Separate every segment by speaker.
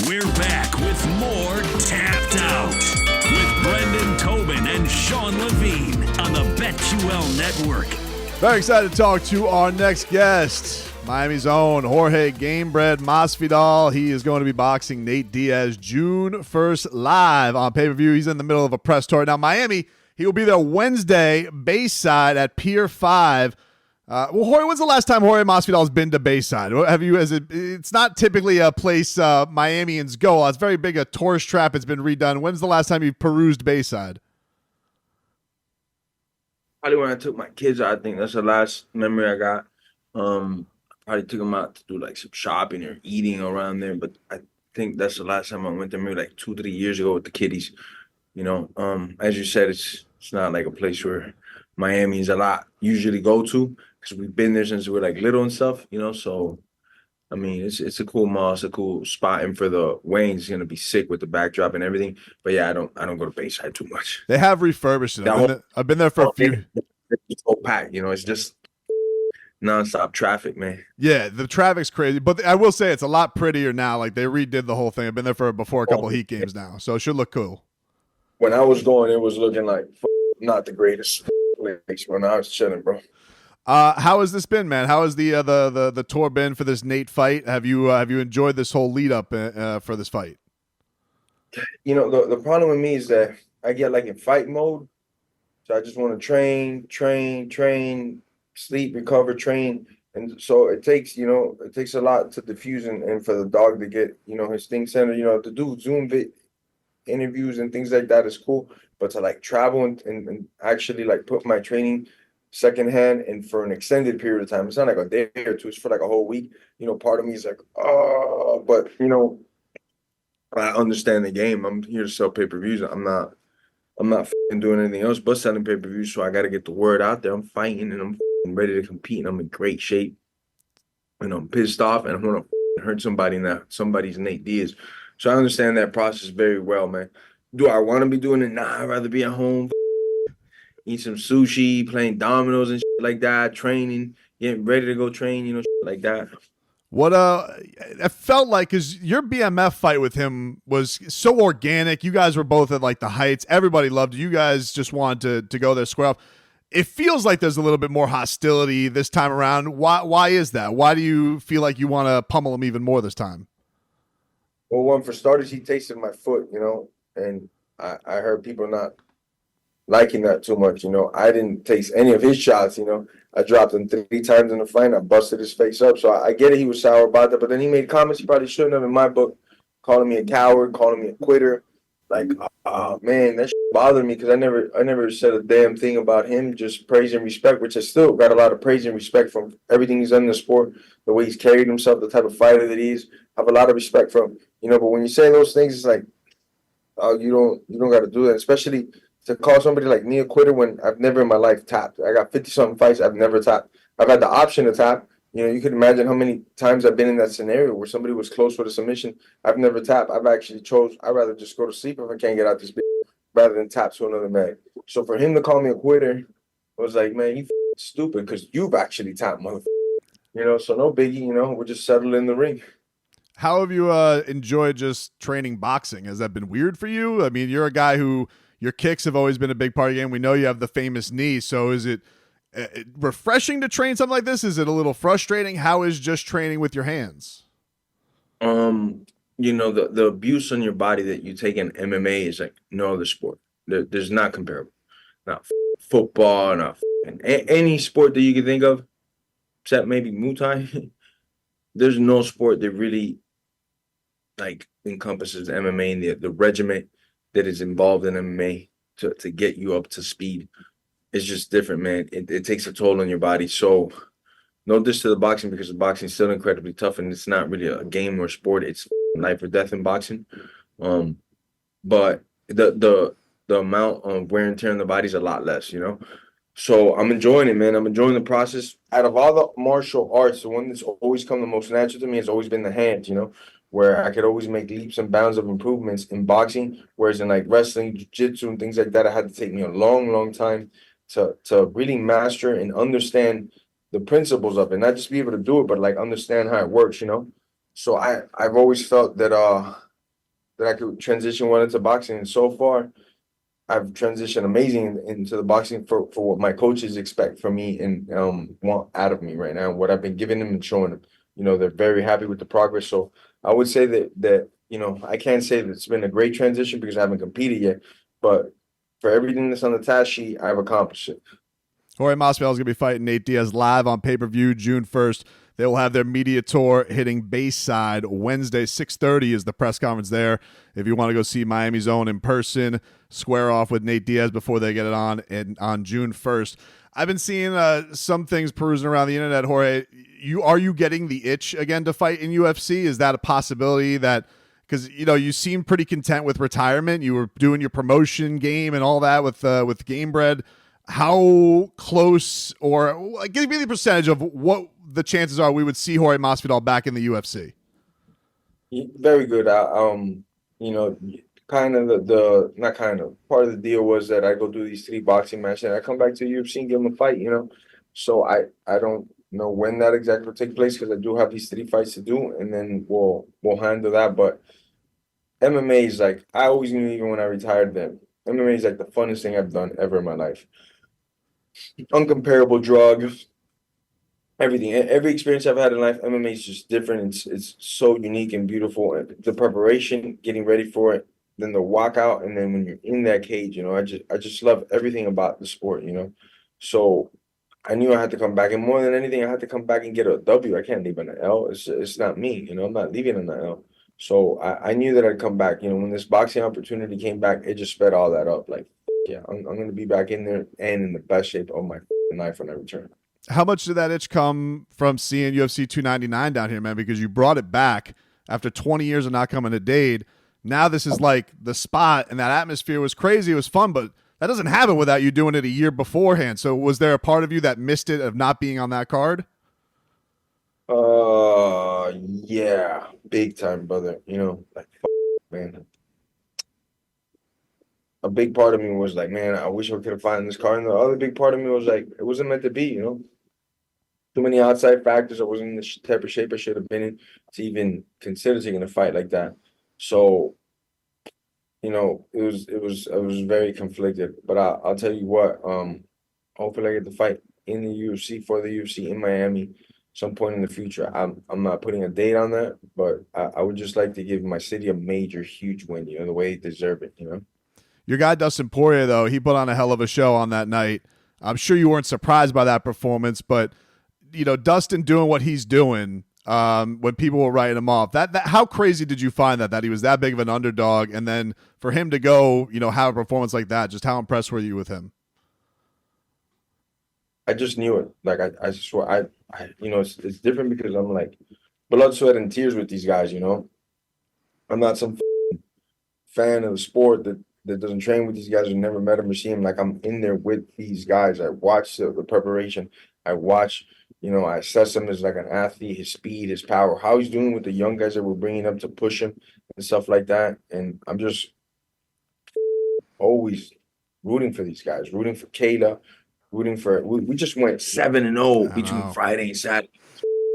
Speaker 1: We're back with more Tapped Out with Brendan Tobin and Sean Levine on the BetQL Network.
Speaker 2: Very excited to talk to our next guest, Miami's own Jorge Gamebred Masvidal. He is going to be boxing Nate Diaz June 1st live on pay-per-view. He's in the middle of a press tour. Now, Miami, he will be there Wednesday, Bayside at Pier 5. Jorge, when's the last time Jorge Masvidal has been to Bayside? Have you? It's not typically a place Miamians go. It's very big, a tourist trap. It's been redone. When's the last time you perused Bayside?
Speaker 3: Probably when I took my kids out. I think that's the last memory I got. Probably took them out to do like some shopping or eating around there. But I think that's the last time I went there, maybe like 2-3 years ago with the kiddies. You know, as you said, it's not like a place where Miami's a lot usually go to. Because we've been there since we were like little and stuff, you know. So, I mean, it's a cool mall, it's a cool spot, and for the Wayne's gonna be sick with the backdrop and everything. But yeah, I don't go to Bayside too much.
Speaker 2: They have refurbished it. I've been there for a few.
Speaker 3: It's so packed, you know. It's just nonstop traffic, man.
Speaker 2: Yeah, the traffic's crazy, but I will say it's a lot prettier now. Like they redid the whole thing. I've been there before a couple Heat games now, so it should look cool.
Speaker 3: When I was going, it was looking like not the greatest place. When I was chilling, bro.
Speaker 2: How has this been, man? How has the tour been for this Nate fight? Have you enjoyed this whole lead up for this fight?
Speaker 3: You know, the problem with me is that I get like in fight mode, so I just want to train, sleep, recover, train, and so it takes a lot to diffuse and for the dog to get his thing centered. You know, to do Zoom interviews and things like that is cool, but to like travel and actually like put my training secondhand and for an extended period of time. It's not like a day or two, it's for like a whole week. You know, part of me is like, oh, but I understand the game. I'm here to sell pay-per-views. I'm not doing anything else but selling pay-per-views. So I got to get the word out there. I'm fighting and I'm ready to compete and I'm in great shape. And I'm pissed off and I want to hurt somebody now. Somebody's Nate Diaz. So I understand that process very well, man. Do I want to be doing it? Nah, I'd rather be at home, eat some sushi, playing dominoes and shit like that, training, getting ready to go train, shit like that.
Speaker 2: What it felt like, because your BMF fight with him was so organic. You guys were both at like the heights. Everybody loved you. You guys just wanted to go there square off. It feels like there's a little bit more hostility this time around. Why is that? Why do you feel like you want to pummel him even more this time?
Speaker 3: Well, one, for starters, he tasted my foot, and I heard people not liking that too much. I didn't taste any of his shots. I dropped him 3 times in the fight. I busted his face up. So I get it. He was sour about that. But then he made comments he probably shouldn't have in my book, calling me a coward, calling me a quitter. Like, oh, man, that shit bothered me because I never said a damn thing about him. Just praise and respect, which I still got a lot of praise and respect from everything he's done in the sport, the way he's carried himself, the type of fighter that he is. I have a lot of respect for him. But when you say those things, it's like, oh, you don't got to do that, especially to call somebody like me a quitter when I've never in my life tapped. I got 50-something fights. I've never tapped. I've had the option to tap. You could imagine how many times I've been in that scenario where somebody was close with a submission. I've never tapped. I've actually I'd rather just go to sleep if I can't get out this bitch rather than tap to another man. So for him to call me a quitter, I was like, man, you stupid because you've actually tapped, motherfucker. So no biggie, we're just settled in the ring.
Speaker 2: How have you enjoyed just training boxing? Has that been weird for you? I mean, you're a guy who your kicks have always been a big part of the game. We know you have the famous knee. So is it refreshing to train something like this? Is it a little frustrating? How is just training with your hands?
Speaker 3: The abuse on your body that you take in MMA is like no other sport. There's not comparable. Not football, not any sport that you can think of, except maybe Muay Thai. There's no sport that really like encompasses MMA and the regiment that is involved in MMA to get you up to speed. It's just different, man. It takes a toll on your body. So no diss to the boxing because the boxing is still incredibly tough and it's not really a game or sport. It's life or death in boxing. But the amount of wear and tear on the body is a lot less, So I'm enjoying it, man. I'm enjoying the process. Out of all the martial arts, the one that's always come the most natural to me has always been the hands, where I could always make leaps and bounds of improvements in boxing, whereas in like wrestling, jiu-jitsu, and things like that, it had to take me a long, long time to really master and understand the principles of it. Not just be able to do it, but like understand how it works, So I've always felt that that I could transition well into boxing. And so far, I've transitioned amazing into the boxing for what my coaches expect from me and want out of me right now. What I've been giving them and showing them, they're very happy with the progress. So I would say that I can't say that it's been a great transition because I haven't competed yet, but for everything that's on the task sheet, I've accomplished it.
Speaker 2: Jorge Masvidal is going to be fighting Nate Diaz live on pay-per-view June 1st. They will have their media tour hitting Bayside Wednesday. 6:30 is the press conference there. If you want to go see Miami's own in person, square off with Nate Diaz before they get it on June 1st. I've been seeing some things perusing around the internet, Jorge. Are you getting the itch again to fight in UFC? Is that a possibility that – because, you seem pretty content with retirement. You were doing your promotion game and all that with Gamebred. How close, or give me the percentage of what the chances are we would see Jorge Masvidal back in the UFC?
Speaker 3: Very good. Kind of not kind of, part of the deal was that I go do these 3 boxing matches and I come back to the UFC and give them a fight, So I don't know when that exactly will take place because I do have these 3 fights to do, and then we'll handle that. But MMA is like, I always knew even when I retired that MMA is like the funnest thing I've done ever in my life. Uncomparable drug, everything, every experience I've had in life, MMA is just different. It's so unique and beautiful. And the preparation, getting ready for it, then the walkout, and then when you're in that cage, I just love everything about the sport, So I knew I had to come back, and more than anything, I had to come back and get a W. I can't leave on an L. It's not me, I'm not leaving on the L. So I knew that I'd come back. When this boxing opportunity came back, it just sped all that up. Like, yeah, I'm going to be back in there and in the best shape of my life when I return.
Speaker 2: How much did that itch come from seeing UFC 299 down here, man? Because you brought it back after 20 years of not coming to Dade. Now this is like the spot, and that atmosphere was crazy. It was fun, but that doesn't happen without you doing it a year beforehand. So was there a part of you that missed it of not being on that card?
Speaker 3: Yeah, big time, brother. Man. A big part of me was like, man, I wish I could have found this car. And the other big part of me was like, it wasn't meant to be, Too many outside factors. I wasn't in the type of shape I should have been in to even consider taking a fight like that. So, it was very conflicted. But I'll tell you what, hopefully I get the fight in the UFC, for the UFC in Miami some point in the future. I'm not putting a date on that, but I would just like to give my city a major, huge win, the way they deserve it,
Speaker 2: Your guy, Dustin Poirier, though, he put on a hell of a show on that night. I'm sure you weren't surprised by that performance, but, Dustin doing what he's doing when people were writing him off, that how crazy did you find that he was that big of an underdog? And then for him to go, have a performance like that, just how impressed were you with him?
Speaker 3: I just knew it. Like, I swear, it's different because I'm like blood, sweat, and tears with these guys, I'm not some fan of the sport that doesn't train with these guys or never met them or seen them. Like, I'm in there with these guys. I watch the preparation. I watch, I assess him as like an athlete, his speed, his power, how he's doing with the young guys that we're bringing up to push him and stuff like that. And I'm just always rooting for these guys, rooting for Kayla, rooting for. We just went 7-0 between Friday and Saturday.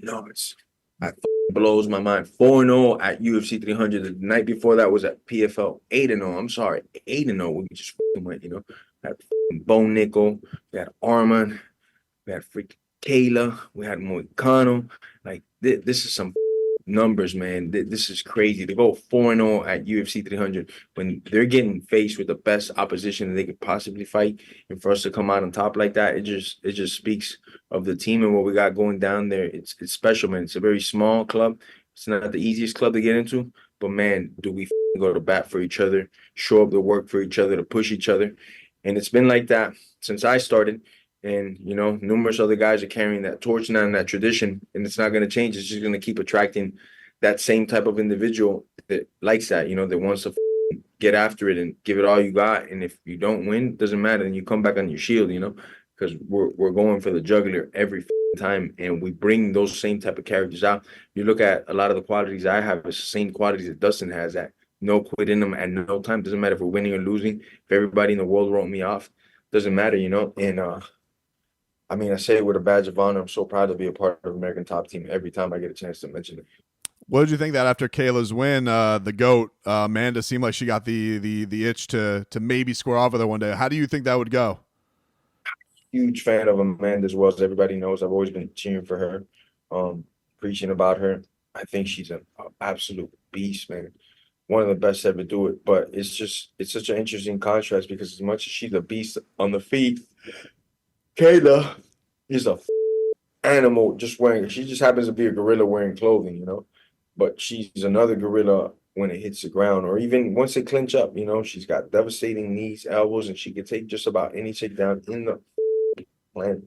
Speaker 3: That blows my mind. 4-0 at UFC 300. The night before that was at PFL. 8-0. I'm sorry, 8-0. We just went. Had Bo Nickel. We had Arman. We had freaking Kayla. We had Moicano. Like, this is some numbers, man. This is crazy. To go 4-0 at UFC 300 when they're getting faced with the best opposition that they could possibly fight, and for us to come out on top like that, it just speaks of the team and what we got going down there. It's special, man. It's a very small club. It's not the easiest club to get into, but man, do we go to bat for each other, show up to work for each other, to push each other. And it's been like that since I started. And, numerous other guys are carrying that torch now and that tradition, and it's not going to change. It's just going to keep attracting that same type of individual that likes that, that wants to get after it and give it all you got. And if you don't win, it doesn't matter. And you come back on your shield, because we're going for the jugular every time. And we bring those same type of characters out. You look at a lot of the qualities I have, it's the same qualities that Dustin has, that no quit in them at no time. Doesn't matter if we're winning or losing. If everybody in the world wrote me off, doesn't matter, And, I say it with a badge of honor. I'm so proud to be a part of American Top Team every time I get a chance to mention it.
Speaker 2: What did you think that after Kayla's win, the GOAT, Amanda seemed like she got the itch to maybe square off with her one day. How do you think that would go?
Speaker 3: Huge fan of Amanda as well, as everybody knows. I've always been cheering for her, preaching about her. I think she's an absolute beast, man. One of the best to ever do it. But it's such an interesting contrast because as much as she's a beast on the feet, Kayla is a animal just wearing. She just happens to be a gorilla wearing clothing, But she's another gorilla when it hits the ground, or even once they clinch up. She's got devastating knees, elbows, and she can take just about any takedown in the planet.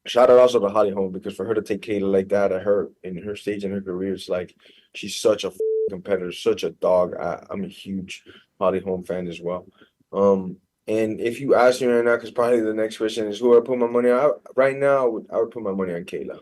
Speaker 3: Shout out also to Holly Holm, because for her to take Kayla like that at her in her stage in her career, it's like she's such a competitor, such a dog. I'm a huge Holly Holm fan as well. And if you ask me right now, because probably the next question is who I put my money on. Right now, I would put my money on Kayla,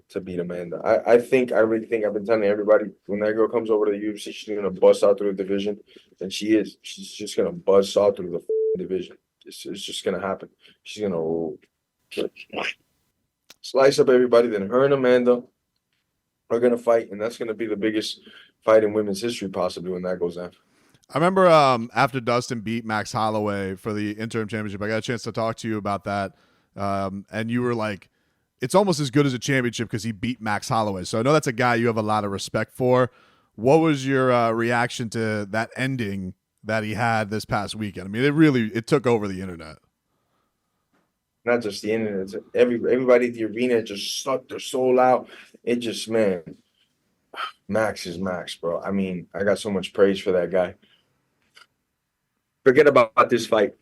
Speaker 3: to beat Amanda. I really think I've been telling everybody when that girl comes over to the UFC, she's gonna bust out through the division, and she is. She's just gonna bust out through the division. It's just gonna happen. She's gonna slice up everybody. Then her and Amanda are gonna fight, and that's gonna be the biggest fight in women's history possibly when that goes down.
Speaker 2: I remember after Dustin beat Max Holloway for the interim championship, I got a chance to talk to you about that, and you were like, it's almost as good as a championship because he beat Max Holloway. So I know that's a guy you have a lot of respect for. What was your reaction to that ending that he had this past weekend? I mean, it took over the internet.
Speaker 3: Not just the internet, it's everybody at the arena just sucked their soul out. It just, man, Max is Max, bro. I mean, I got so much praise for that guy. Forget about this fight.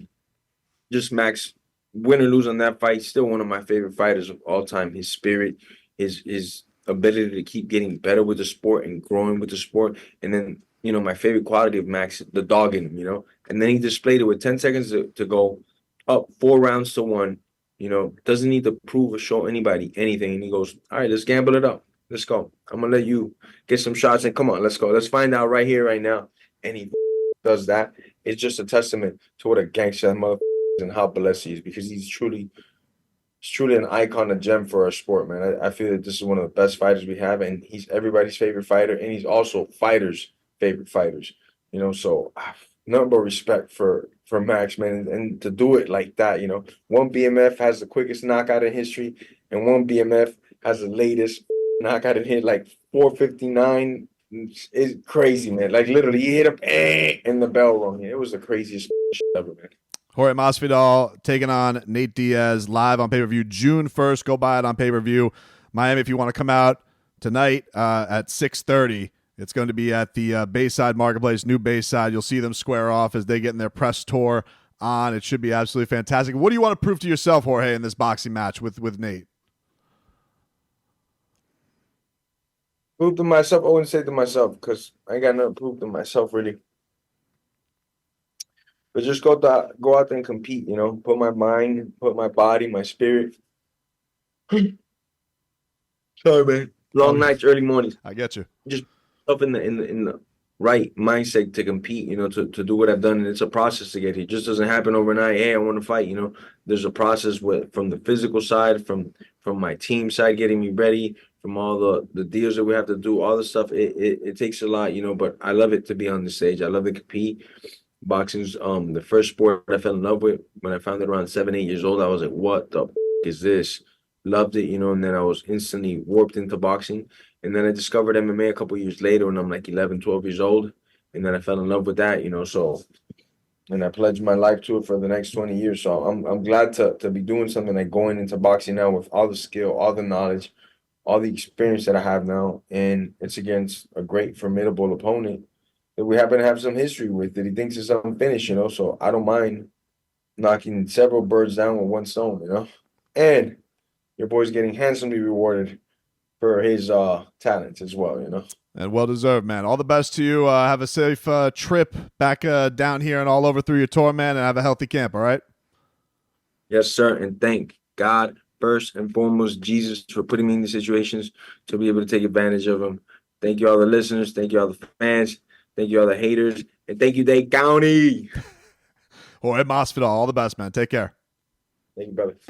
Speaker 3: Just Max, win or lose on that fight, still one of my favorite fighters of all time. His spirit, his ability to keep getting better with the sport and growing with the sport. And then, my favorite quality of Max, the dog in him, And then he displayed it with 10 seconds to go, up 4-1. Doesn't need to prove or show anybody anything. And he goes, all right, let's gamble it up. Let's go. I'm going to let you get some shots and come on, let's go. Let's find out right here, right now. And he does that. It's just a testament to what a gangster motherfucker is and how blessed he is, because he's truly an icon, a gem for our sport, man. I feel that this is one of the best fighters we have, and he's everybody's favorite fighter, and he's also fighters' favorite fighters. So nothing but respect for Max, man, and to do it like that. One BMF has the quickest knockout in history, and one BMF has the latest knockout in hit, like 4:59. It's crazy, man. Like literally, he hit him and the bell rung. It was the craziest shit ever, man.
Speaker 2: Jorge Masvidal taking on Nate Diaz live on pay-per-view June 1st. Go buy it on pay-per-view. Miami, if you want to come out tonight at 6:30, it's going to be at the Bayside Marketplace, New Bayside. You'll see them square off as they get in their press tour on. It should be absolutely fantastic. What do you want to prove to yourself, Jorge, in this boxing match with Nate?
Speaker 3: Prove to myself, I wouldn't say to myself, because I ain't got nothing to prove to myself, really. But just go out there and compete, Put my mind, put my body, my spirit. Sorry, man. Long nights, early mornings.
Speaker 2: I get you.
Speaker 3: Just up in the right mindset to compete, to do what I've done. And it's a process to get here. It just doesn't happen overnight. Hey, I want to fight, There's a process from the physical side, from my team side, getting me ready, from all the deals that we have to do, all the stuff. It takes a lot, but I love it to be on the stage. I love to compete. Boxing's the first sport I fell in love with. When I found it around 7, 8 years old, I was like, what the is this? Loved it, and then I was instantly warped into boxing. And then I discovered MMA a couple years later when I'm like 11, 12 years old. And then I fell in love with that, so, and I pledged my life to it for the next 20 years. So I'm glad to be doing something like going into boxing now with all the skill, all the knowledge, all the experience that I have now. And it's against a great, formidable opponent that we happen to have some history with, that he thinks is unfinished, So I don't mind knocking several birds down with one stone, And your boy's getting handsomely rewarded for his talents as well,
Speaker 2: And well-deserved, man. All the best to you. Have a safe trip back down here and all over through your tour, man, and have a healthy camp, all right?
Speaker 3: Yes, sir, and thank God, first and foremost, Jesus, for putting me in these situations to be able to take advantage of them. Thank you all the listeners. Thank you all the fans. Thank you all the haters. And thank you, Dade County.
Speaker 2: Jorge Masvidal, all the best, man. Take care.
Speaker 3: Thank you, brother.